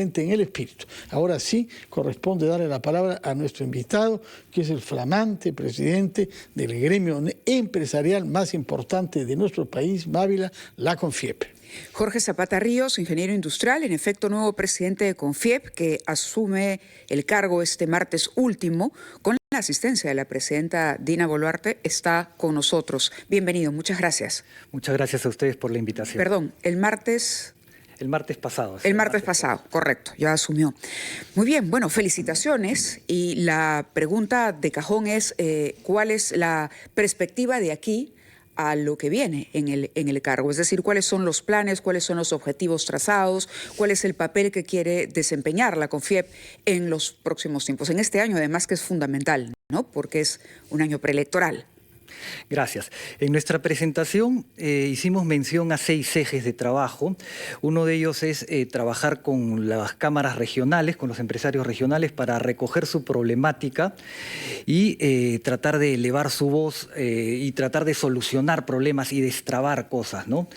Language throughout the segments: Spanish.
en el espíritu. Ahora sí, corresponde darle la palabra a nuestro invitado, que es el flamante presidente del gremio empresarial más importante de nuestro país, Mávila, la CONFIEP. Jorge Zapata Ríos, ingeniero industrial, en efecto nuevo presidente de CONFIEP, que asume el cargo este martes último, con la asistencia de la presidenta Dina Boluarte, está con nosotros. Bienvenido, muchas gracias. Muchas gracias a ustedes por la invitación. Perdón, el martes... El martes pasado. El martes pasado, correcto, ya asumió. Muy bien, bueno, felicitaciones. Y la pregunta de cajón es, ¿cuál es la perspectiva de aquí a lo que viene en el cargo? Es decir, ¿cuáles son los planes, cuáles son los objetivos trazados, cuál es el papel que quiere desempeñar la CONFIEP en los próximos tiempos? En este año, además, que es fundamental, ¿no? Porque es un año preelectoral. Gracias. En nuestra presentación hicimos mención a 6 ejes de trabajo. Uno de ellos es trabajar con las cámaras regionales, con los empresarios regionales para recoger su problemática y tratar de elevar su voz y tratar de solucionar problemas y destrabar cosas, ¿no?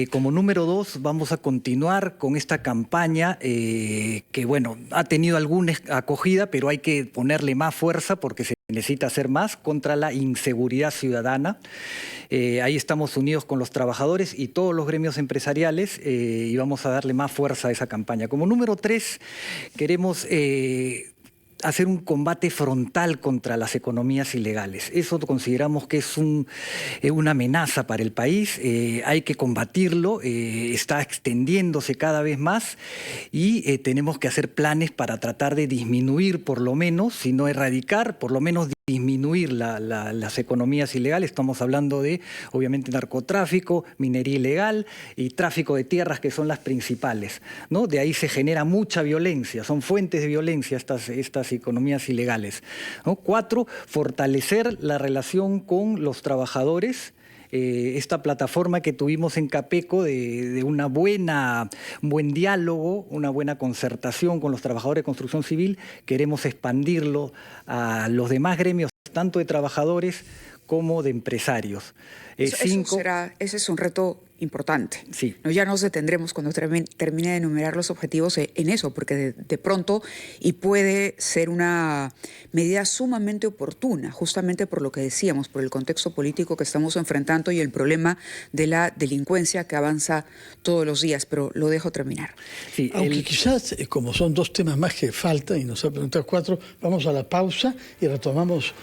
Como número 2, vamos a continuar con esta campaña que, bueno, ha tenido alguna acogida, pero hay que ponerle más fuerza porque se necesita hacer más contra la inseguridad ciudadana. Ahí estamos unidos con los trabajadores y todos los gremios empresariales y vamos a darle más fuerza a esa campaña. Como número 3, queremos hacer un combate frontal contra las economías ilegales. Eso consideramos que es una amenaza para el país, hay que combatirlo, está extendiéndose cada vez más y tenemos que hacer planes para tratar de disminuir por lo menos, si no erradicar, por lo menos disminuir las economías ilegales. Estamos hablando de, obviamente, narcotráfico, minería ilegal y tráfico de tierras, que son las principales, ¿no? De ahí se genera mucha violencia, son fuentes de violencia estas economías ilegales, ¿no? 4, fortalecer la relación con los trabajadores. Esta plataforma que tuvimos en Capeco de un buen diálogo, una buena concertación con los trabajadores de construcción civil, queremos expandirlo a los demás gremios, tanto de trabajadores como de empresarios. Ese es un reto importante. Sí. No, ya nos detendremos cuando termine de enumerar los objetivos en eso, porque de pronto, y puede ser una medida sumamente oportuna, justamente por lo que decíamos, por el contexto político que estamos enfrentando y el problema de la delincuencia que avanza todos los días, pero lo dejo terminar. Sí, aunque quizás, como son 2 temas más que faltan y nos ha preguntado 4, vamos a la pausa y retomamos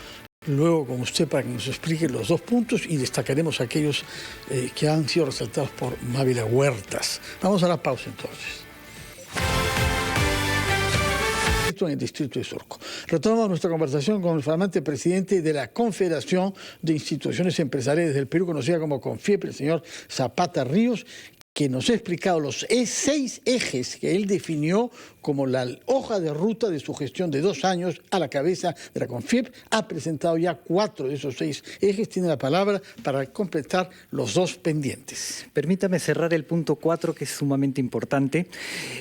luego con usted para que nos explique los 2 puntos y destacaremos aquellos que han sido resaltados por Mávila Huertas. Vamos a la pausa entonces. En el distrito de Surco. Retomamos nuestra conversación con el flamante presidente de la Confederación de Instituciones Empresariales del Perú, conocida como CONFIEP, el señor Zapata Ríos, que nos ha explicado los 6 ejes que él definió como la hoja de ruta de su gestión de 2 años a la cabeza de la CONFIEP. Ha presentado ya 4 de esos 6 ejes. Tiene la palabra para completar los 2 pendientes. Permítame cerrar el punto 4, que es sumamente importante.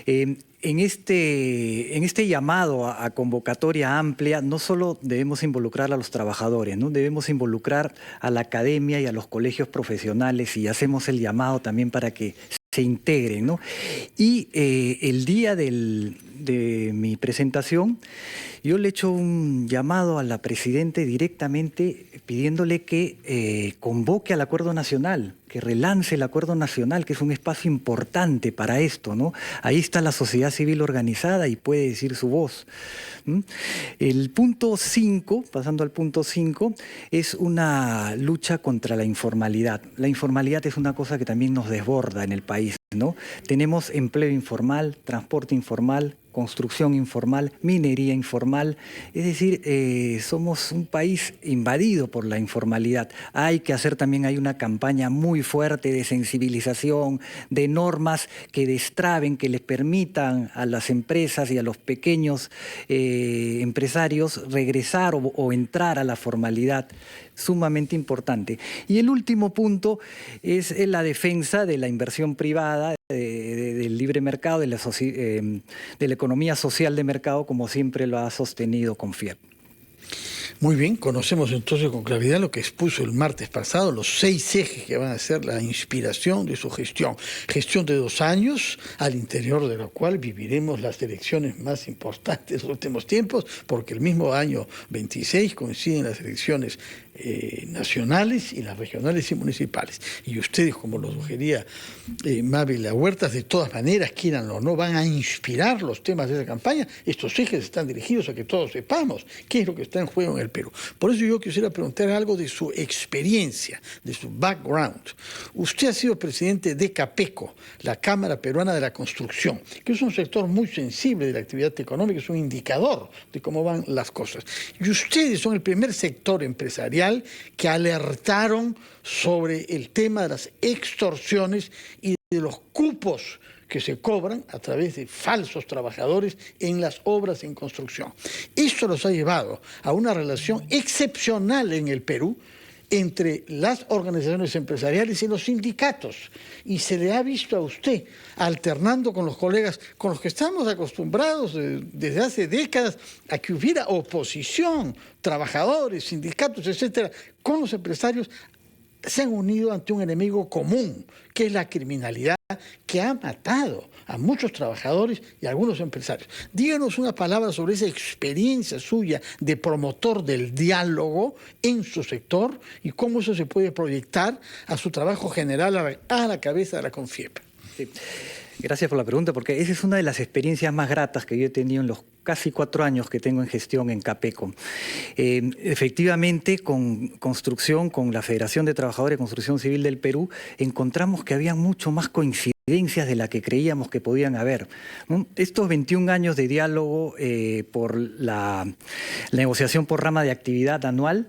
En este llamado a convocatoria amplia, no solo debemos involucrar a los trabajadores, ¿no? Debemos involucrar a la academia y a los colegios profesionales y hacemos el llamado también para que se integren, ¿no? Y el día de mi presentación, yo le he hecho un llamado a la presidenta directamente pidiéndole que convoque al Acuerdo Nacional, que relance el Acuerdo Nacional, que es un espacio importante para esto, ¿no? Ahí está la sociedad civil organizada y puede decir su voz. El punto 5, pasando al punto 5, es una lucha contra la informalidad. La informalidad es una cosa que también nos desborda en el país, ¿no? Tenemos empleo informal, transporte informal, construcción informal, minería informal, es decir, somos un país invadido por la informalidad. Hay que hacer también, hay una campaña muy fuerte de sensibilización, de normas que destraben, que les permitan a las empresas y a los pequeños empresarios regresar o entrar a la formalidad, sumamente importante. Y el último punto es la defensa de la inversión privada, del libre mercado, de la economía social de mercado, como siempre lo ha sostenido CONFIEP. Muy bien, conocemos entonces con claridad lo que expuso el martes pasado, los 6 ejes que van a ser la inspiración de su gestión. Gestión de 2 años, al interior de la cual viviremos las elecciones más importantes de los últimos tiempos, porque el mismo año 26 coinciden las elecciones nacionales y las regionales y municipales. Y ustedes, como lo sugería Mávila Huertas, de todas maneras, quieran o no, van a inspirar los temas de esa campaña. Estos ejes están dirigidos a que todos sepamos qué es lo que está en juego en el Perú. Por eso yo quisiera preguntar algo de su experiencia, de su background. Usted ha sido presidente de CAPECO, la Cámara Peruana de la Construcción, que es un sector muy sensible de la actividad económica, es un indicador de cómo van las cosas. Y ustedes son el primer sector empresarial que alertaron sobre el tema de las extorsiones y de los cupos que se cobran a través de falsos trabajadores en las obras en construcción. Esto los ha llevado a una relación excepcional en el Perú entre las organizaciones empresariales y los sindicatos. Y se le ha visto a usted alternando con los colegas con los que estamos acostumbrados desde hace décadas a que hubiera oposición, trabajadores, sindicatos, etcétera, con los empresarios. Se han unido ante un enemigo común, que es la criminalidad, que ha matado a muchos trabajadores y a algunos empresarios. Díganos una palabra sobre esa experiencia suya de promotor del diálogo en su sector y cómo eso se puede proyectar a su trabajo general a la cabeza de la CONFIEP. Sí. Gracias por la pregunta, porque esa es una de las experiencias más gratas que yo he tenido en los casi 4 años que tengo en gestión en CAPECO. Efectivamente, con construcción, con la Federación de Trabajadores de Construcción Civil del Perú, encontramos que había mucho más coincidencias de la que creíamos que podían haber. Estos 21 años de diálogo por la negociación por rama de actividad anual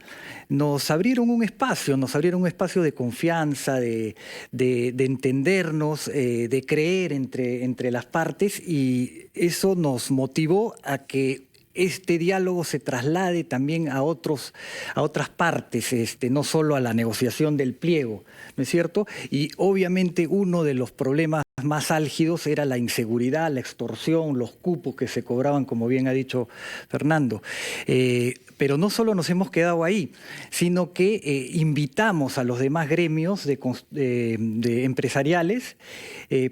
nos abrieron un espacio de confianza, de entendernos, de creer entre las partes, y eso nos motivó a que este diálogo se traslade también a otras partes, no solo a la negociación del pliego, ¿no es cierto? Y obviamente uno de los problemas más álgidos era la inseguridad, la extorsión, los cupos que se cobraban, como bien ha dicho Fernando. Pero no solo nos hemos quedado ahí, sino que invitamos a los demás gremios de empresariales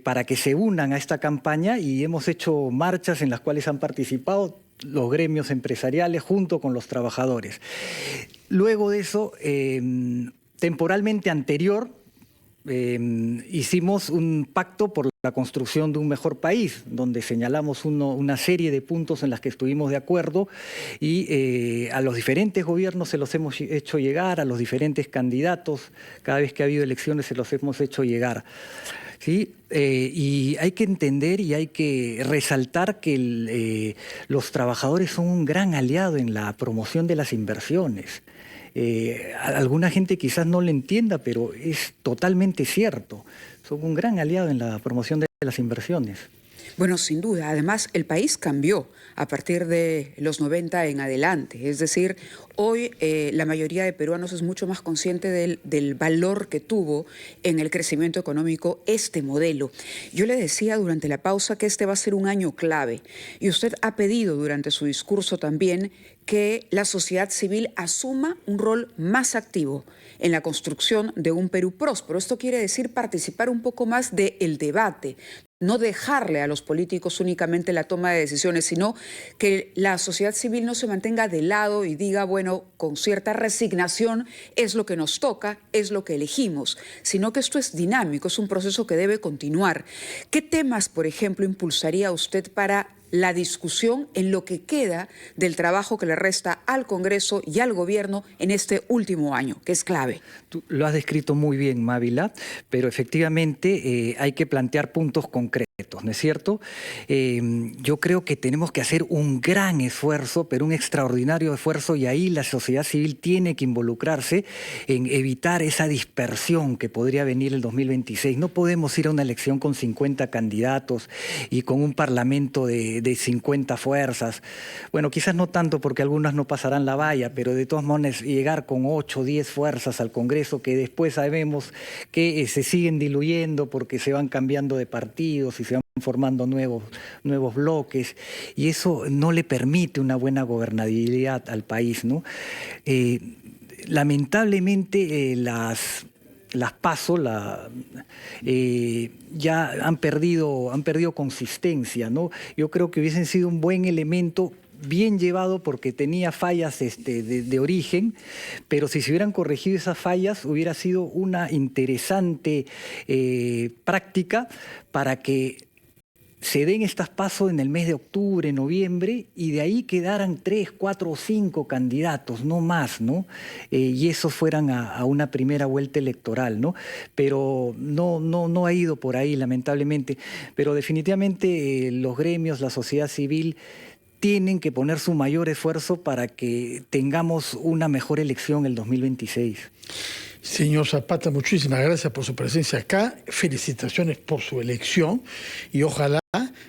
para que se unan a esta campaña, y hemos hecho marchas en las cuales han participado los gremios empresariales junto con los trabajadores. Luego de eso, temporalmente anterior, hicimos un pacto por la construcción de un mejor país, donde señalamos una serie de puntos en los que estuvimos de acuerdo, y a los diferentes gobiernos se los hemos hecho llegar, a los diferentes candidatos, cada vez que ha habido elecciones se los hemos hecho llegar. ¿Sí? Y hay que entender y hay que resaltar que los trabajadores son un gran aliado en la promoción de las inversiones. Alguna gente quizás no lo entienda, pero es totalmente cierto. Son un gran aliado en la promoción de las inversiones. Bueno, sin duda. Además, el país cambió a partir de los 90 en adelante. Es decir, hoy la mayoría de peruanos es mucho más consciente del valor que tuvo en el crecimiento económico este modelo. Yo le decía durante la pausa que este va a ser un año clave. Y usted ha pedido durante su discurso también que la sociedad civil asuma un rol más activo en la construcción de un Perú próspero. Esto quiere decir participar un poco más del debate, no dejarle a los políticos únicamente la toma de decisiones, sino que la sociedad civil no se mantenga de lado y diga, bueno, con cierta resignación es lo que nos toca, es lo que elegimos, sino que esto es dinámico, es un proceso que debe continuar. ¿Qué temas, por ejemplo, impulsaría usted para la discusión en lo que queda del trabajo que le resta al Congreso y al Gobierno en este último año, que es clave? Tú lo has descrito muy bien, Mávila, pero efectivamente hay que plantear puntos concretos, ¿no es cierto? Yo creo que tenemos que hacer un gran esfuerzo, pero un extraordinario esfuerzo, y ahí la sociedad civil tiene que involucrarse en evitar esa dispersión que podría venir el 2026. No podemos ir a una elección con 50 candidatos y con un parlamento de 50 fuerzas. Bueno, quizás no tanto porque algunas no pasarán la valla, pero de todas maneras llegar con 8 o 10 fuerzas al Congreso, que después sabemos que se siguen diluyendo porque se van cambiando de partidos y y se van formando nuevos bloques, y eso no le permite una buena gobernabilidad al país, ¿no? Lamentablemente las PASO ya han perdido consistencia, ¿no? Yo creo que hubiesen sido un buen elemento, bien llevado porque tenía fallas de origen, pero si se hubieran corregido esas fallas hubiera sido una interesante práctica para que se den estas PASO en el mes de octubre, noviembre, y de ahí quedaran 3, 4 o 5 candidatos, no más, ¿no? Y esos fueran a una primera vuelta electoral, ¿no? Pero no ha ido por ahí, lamentablemente. Pero definitivamente los gremios, la sociedad civil, tienen que poner su mayor esfuerzo para que tengamos una mejor elección el 2026. Señor Zapata, muchísimas gracias por su presencia acá. Felicitaciones por su elección y ojalá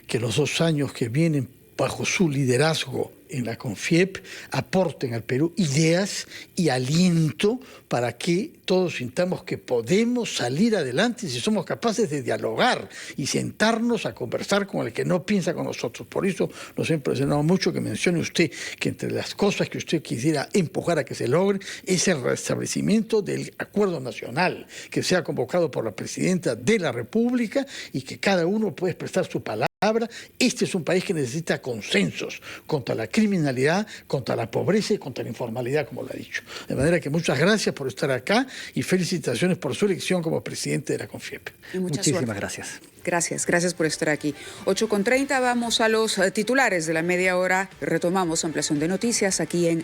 que los 2 años que vienen bajo su liderazgo en la CONFIEP aporten al Perú ideas y aliento para que todos sintamos que podemos salir adelante si somos capaces de dialogar y sentarnos a conversar con el que no piensa con nosotros. Por eso nos ha impresionado mucho que mencione usted que entre las cosas que usted quisiera empujar a que se logren es el restablecimiento del acuerdo nacional que sea convocado por la Presidenta de la República y que cada uno pueda expresar su palabra. Este es un país que necesita consensos contra la criminalidad, contra la pobreza y contra la informalidad, como lo ha dicho. De manera que muchas gracias por estar acá y felicitaciones por su elección como presidente de la CONFIEP. Muchísimas gracias. Gracias por estar aquí. 8:30, vamos a los titulares de la media hora. Retomamos ampliación de noticias aquí en